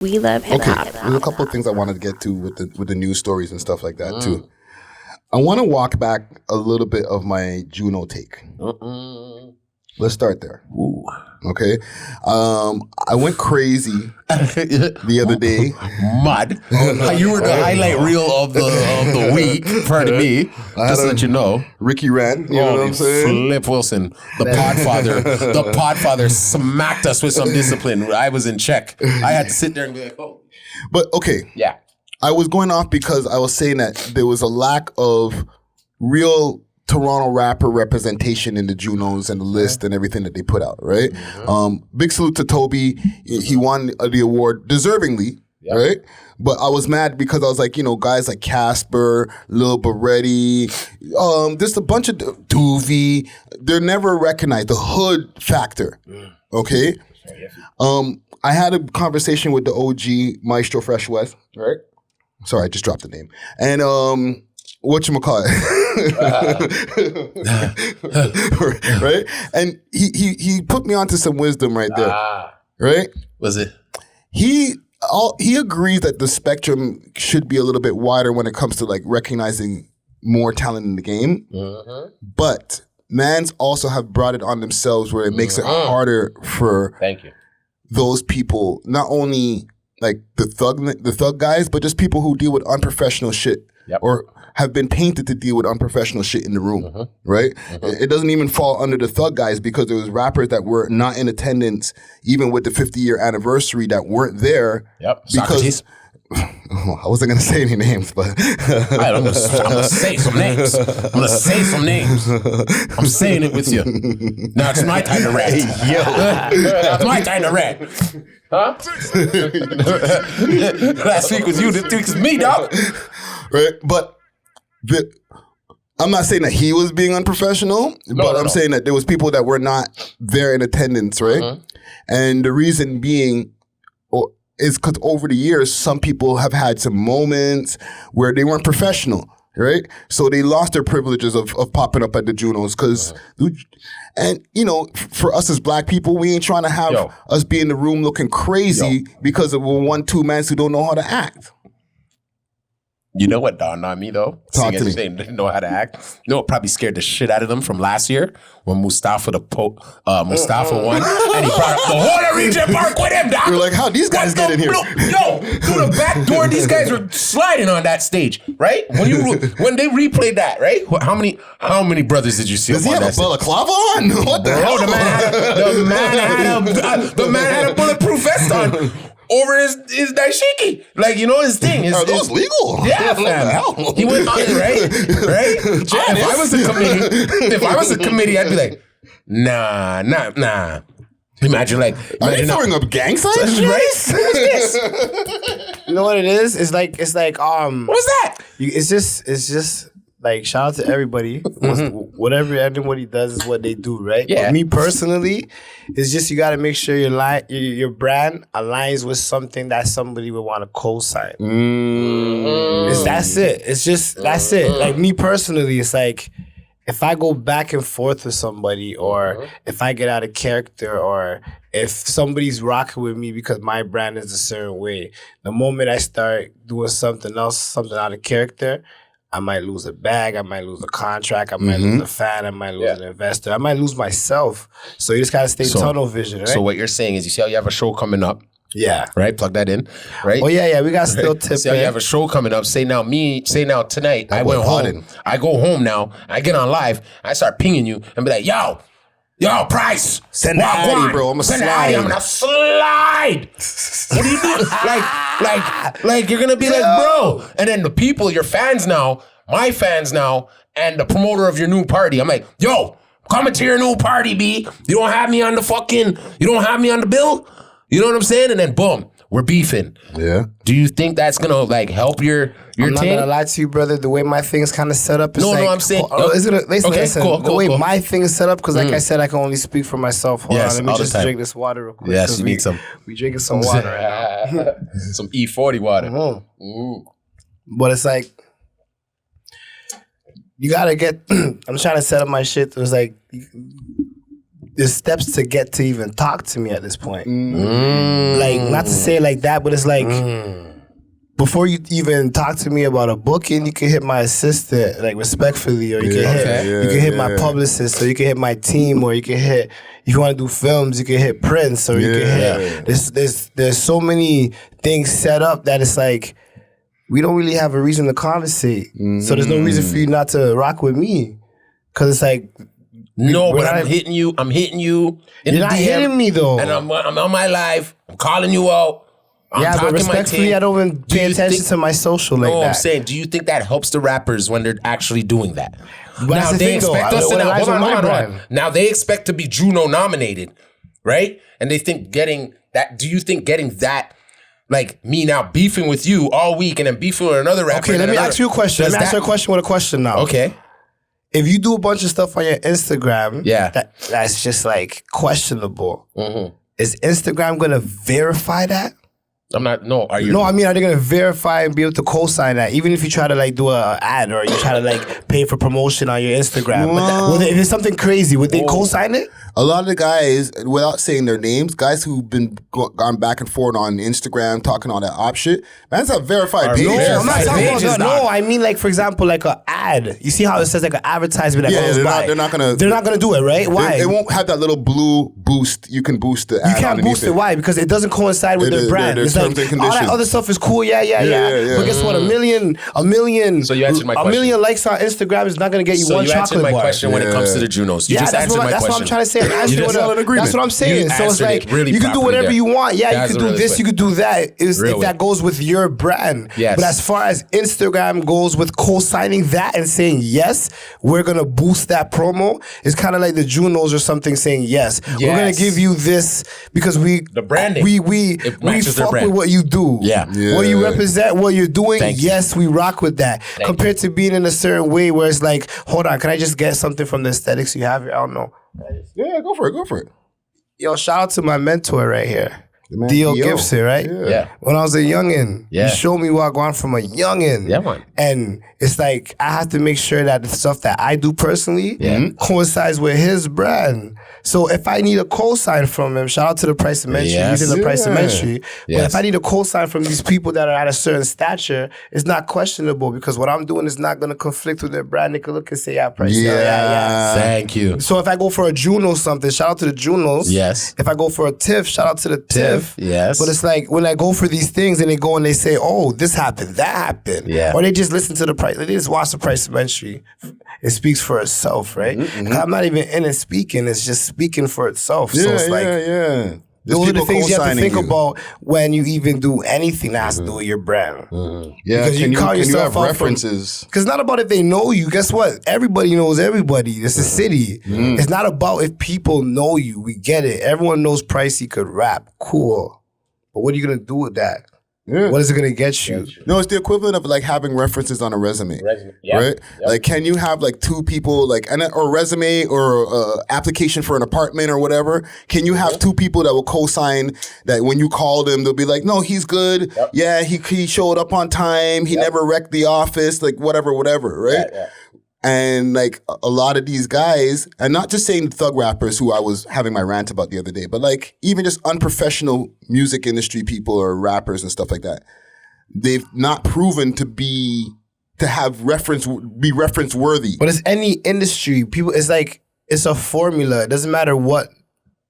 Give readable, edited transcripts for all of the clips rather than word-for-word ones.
We love hip hop. Okay, there's a couple of things I wanted to get to with the news stories and stuff like that too. I want to walk back a little bit of my JUNO take. Let's start there. Ooh. Okay. I went crazy the other day. Mud. You were the highlight reel of the week. Pardon me. Just to let you know. Ricky Ran. You know what I'm saying? Flip Wilson. The Podfather. The Podfather smacked us with some discipline. I was in check. I had to sit there and be like, oh. But okay. Yeah. I was going off because I was saying that there was a lack of real Toronto rapper representation in the JUNOs and the list and everything that they put out, right? Big salute to Toby. He won the award deservingly, right? But I was mad because I was like, guys like Casper, Lil Baretti, there's a bunch of Doovie. They're never recognized. The hood factor, okay? I had a conversation with the OG Maestro Fresh West, right? Sorry, I just dropped the name. And whatchamacallit. Right? And he put me onto some wisdom right there. Right? Was it? He agrees that the spectrum should be a little bit wider when it comes to like recognizing more talent in the game. But mans also have brought it on themselves where it makes it harder for those people, not only like the thug guys, but just people who deal with unprofessional shit or have been painted to deal with unprofessional shit in the room, right? It doesn't even fall under the thug guys because there was rappers that were not in attendance even with the 50-year anniversary that weren't there. Socrates. I wasn't going to say any names, but... I'm going to say some names. I'm saying it with you. Now it's my time to rant. It's my time to rant. Huh? Last week was you, this week is me, dog. Right? But I'm not saying that he was being unprofessional, but I'm saying that there was people that were not there in attendance, right? And the reason being... is because over the years, some people have had some moments where they weren't professional, right? So they lost their privileges of popping up at the JUNOs because, and for us as black people, we ain't trying to have us be in the room looking crazy because of 1-2 men who don't know how to act. You know what dawned on me though? Talk to me. They didn't know how to act. You know what probably scared the shit out of them from last year when Mustafa won and he brought up the whole Regent Park with him, doc. You're like, how these guys get in here? Yo, through the back door, these guys were sliding on that stage, right? When they replayed that, right? How many brothers did you see? Does he have a balaclava on? What the hell? The man had a bulletproof vest on. Over his daishiki. Like, his thing. Are those legal? Yeah, fam. He went on it, right? If I was a committee, I'd be like, nah. Imagine are they throwing up gang signs? Right? What's this? You know what it is? It's like what's that? It's just like, shout out to everybody. Whatever anybody does is what they do, right? Yeah. But me personally, it's just you got to make sure your brand aligns with something that somebody would want to co-sign. That's it. It's just, that's it. Like me personally, it's like, if I go back and forth with somebody or if I get out of character or if somebody's rocking with me because my brand is a certain way, the moment I start doing something else, something out of character, I might lose a bag, I might lose a contract, I might lose a fan, I might lose an investor, I might lose myself. So you just gotta stay tunnel vision, right? So what you're saying is you see how you have a show coming up. Yeah. Right? Plug that in. Right? Oh yeah, we got still tip. See how you have a show coming up. Say now tonight, I went home. I go home now, I get on live, I start pinging you and be like, yo, Price. Send the Addy, bro. I'm gonna slide. I'm gonna slide. What do you do? Like you're gonna be like, bro. And then the people, your fans now, my fans now, and the promoter of your new party. I'm like, yo, coming to your new party, B. You don't have me on the bill? You know what I'm saying? And then boom, we're beefing. Yeah. Do you think that's gonna help your I'm not team? gonna lie to you, brother. The way my thing's kind of set up is No, I'm saying. Listen. Cool. The way my thing is set up, because like I said, I can only speak for myself. Hold on, let me just drink this water real quick. Yes, you need some. We drinking some water right now. Some E40 water. But it's like, you gotta get. I'm trying to set up my shit. It was like, there's steps to get to even talk to me at this point. Like, not to say it like that, but it's like before you even talk to me about a booking, you can hit my assistant, like respectfully, or you can hit my publicist, or you can hit my team, or you can hit, if you want to do films, you can hit Prince, or you can hit. There's so many things set up that it's like we don't really have a reason to conversate. So there's no reason for you not to rock with me, because it's like. No, but I'm hitting you. I'm hitting you. You're not hitting me though. And I'm on my live. I'm calling you out. I'm but respectfully, I don't even pay attention to my social like that. No, I'm saying, do you think that helps the rappers when they're actually doing that? But now they expect us to now. Hold on. Now they expect to be JUNO nominated, right? And they think getting that. Do you think getting that? Like me now beefing with you all week and then beefing with another rapper. Okay, let me ask you a question. Let me ask you a question with a question now. Okay. If you do a bunch of stuff on your Instagram, that's just like questionable. Is Instagram gonna verify that? I'm not. No, are you? No, I mean, are they gonna verify and be able to co-sign that? Even if you try to like do an ad or you try to like pay for promotion on your Instagram, if it's something crazy, would they co-sign it? A lot of the guys, without saying their names, guys who've been gone back and forth on Instagram talking all that op shit, man, it's a verified page. No, I'm not talking about no. I mean, like for example, like an ad. You see how it says like an advertisement that goes by. They're not gonna do it, right? Why? It won't have that little blue boost. You can boost the ad. You can't boost it. Why? Because it doesn't coincide with their brand. It's like all that other stuff is cool. Yeah. But guess what? A million. So you answered my question. A million likes on Instagram is not gonna get you one chocolate bar. So you answered my question when it comes to the JUNOs. You just answered my question. That's what I'm trying to say. That's what I'm saying. So it's like really you can do whatever you want. Yeah, you can do this, you can do that. If that goes with your brand. Yes. But as far as Instagram goes with co-signing that and saying yes, we're gonna boost that promo. It's kind of like the JUNOs or something saying yes, we're gonna give you this because the branding we fuck with what you do. What you represent, what you're doing. Yes, we rock with that. Compared to being in a certain way where it's like, hold on, can I just get something from the aesthetics you have here? I don't know. Yeah, go for it. Yo, shout out to my mentor right here. D.O. Gibson, right? Yeah. When I was a youngin', he showed me what I going from a youngin'. Yeah, man. And it's like, I have to make sure that the stuff that I do personally coincides with his brand. So if I need a cosign from him, shout out to the Price of Entry, using the Price of Entry. But if I need a cosign from these people that are at a certain stature, it's not questionable because what I'm doing is not going to conflict with their brand. They can look and say, Price. Thank you. So if I go for a JUNO something, shout out to the JUNOs. Yes. If I go for a TIFF, shout out to the TIFF. Yes. But it's like when I go for these things and they go and they say, oh, this happened, that happened. Yeah. Or they just listen to the price. They just watch the Price of Entry. It speaks for itself, right? I'm not even in it speaking. It's just speaking for itself. So it's like, those are the things you have to think about when you even do anything that has to do with your brand. Yeah, because can you have out references? Because it's not about if they know you. Guess what? Everybody knows everybody. It's a city. It's not about if people know you. We get it. Everyone knows Pricey could rap. Cool. But what are you going to do with that? What is it going to get you? No, it's the equivalent of like having references on a resume. Right? Yep. Like, can you have like two people, like, or a resume or application for an apartment or whatever? Can you have two people that will co-sign that when you call them, they'll be like, no, he's good. Yep. Yeah, he showed up on time. He never wrecked the office, like whatever, right? Yeah. And like a lot of these guys, and not just saying thug rappers who I was having my rant about the other day, but like even just unprofessional music industry people or rappers and stuff like that, they've not proven to be reference worthy. But it's any industry. People, it's like, it's a formula. It doesn't matter what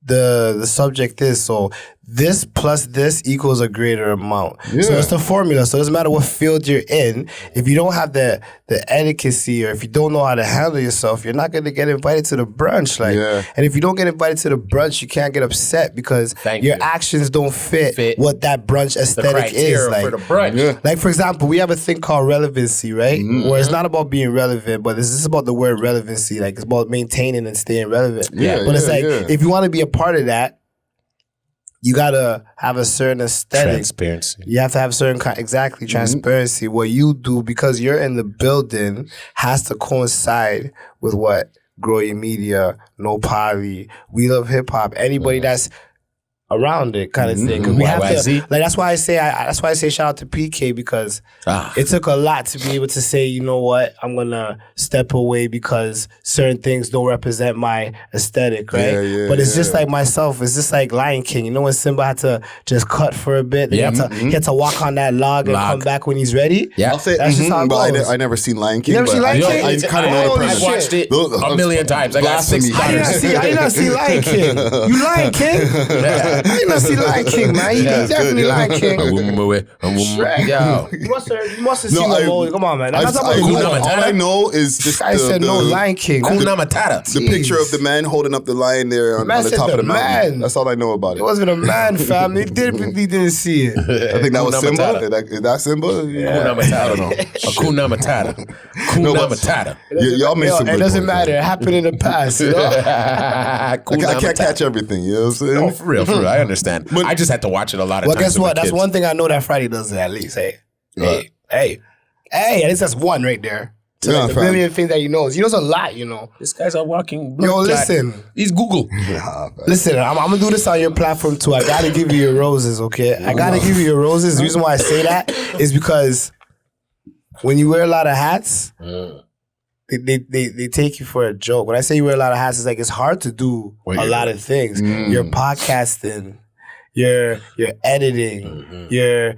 the subject is. So this plus this equals a greater amount. Yeah. So it's the formula. So it doesn't matter what field you're in. If you don't have the etiquette or if you don't know how to handle yourself, you're not going to get invited to the brunch. And if you don't get invited to the brunch, you can't get upset because your actions don't fit what that brunch aesthetic is. Like, for the brunch. Yeah. Like, for example, we have a thing called relevancy, right? Where it's not about being relevant, but it's just about the word relevancy. Like, it's about maintaining and staying relevant. But it's like, if you want to be a part of that, you gotta have a certain aesthetic. Transparency. You have to have certain transparency. What you do because you're in the building has to coincide with what Grow Your Media, No Poly, We Love Hip Hop. Anybody that's around it kind of thing. 'Cause we have to, YYZ? like, that's why I say shout out to PK, because it took a lot to be able to say, you know what, I'm gonna step away because certain things don't represent my aesthetic, right? But it's just like myself. It's just like Lion King. You know when Simba had to just cut for a bit, he had to walk on that log and come back when he's ready. Yeah, I'll say that's just how it but goes. I never seen Lion King. You never seen Lion King? I kind of know the Holy premise. I've watched it a million times. I got 6 Blasphemy. daughters. I did not see Lion King. You Lion King? I did not see Lion King, man. You definitely Lion King. Yo. You must have seen the movie. Come on, man. That's not all I know is just I said no Lion King. Kuna Matata. the picture of the man holding up the lion there on the said top of the mountain. man. That's all I know about it. It wasn't a man, fam. He didn't see it. I think that was Kuna Simba. Matata. Is that Simba? Kuna Matata. I don't know. Kuna Matata. Kuna Matata. Y'all made some It good doesn't points, matter. It happened in the past. You know? I can't catch everything. You know what I'm saying? No, for real. I understand. I just had to watch it a lot of Well, times. guess with my what? That's kids. one thing I know that Friday does at least. Hey, at least that's one right there. To Yeah, the fam. million things that he knows. He knows a lot, you know. This guy's a walking. Yo, blood clot. listen. He's Google. Listen, I'm gonna do this on your platform too. I gotta give you your roses, okay? I gotta give you your roses. The reason why I say that is because when you wear a lot of hats, they take you for a joke. When I say you wear a lot of hats, it's like it's hard to do a lot of things. You're podcasting, you're editing, you're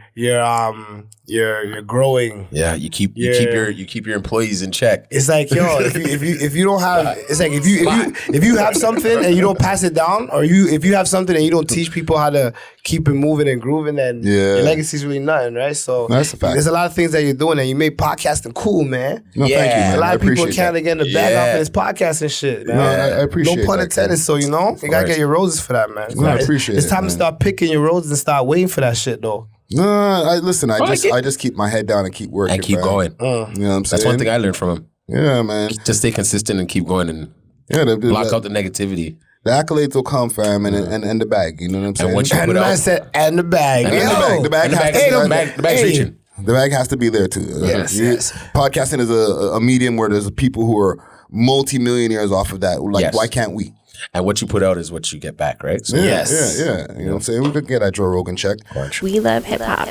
growing. Yeah, you keep your employees in check. It's like, yo, if you don't have, it's like if you have something and you don't pass it down, or if you have something and you don't teach people how to keep it moving and grooving, then your legacy's really nothing, right? So That's a fact. there's a lot of things that you're doing, and you make podcasting cool, man. No, thank you, man. A lot of I people appreciate can't that. get in the bag off of this podcasting shit, man. No, I appreciate No pun that, intended. So you know, you gotta get your roses for that, man. No, I appreciate It's it, time man. to start picking your roses and start waiting for that shit, though. No, I just keep my head down and keep working. And keep man. going. You know what I'm saying? That's one thing I learned from him. Yeah, man. Just stay consistent and keep going and block out the negativity. The accolades will come, fam, and the bag. You know what I'm saying? And what you And put the man out. said, and the bag. And Yo. the bag has to The bag's reaching. The bag has to be there too. Yes. Podcasting is a medium where there's people who are multi-millionaires off of that. Like, Yes. why can't we? And what you put out is what you get back, right? So Yeah. You know what I'm saying? We could get that Joe Rogan check. We love hip hop.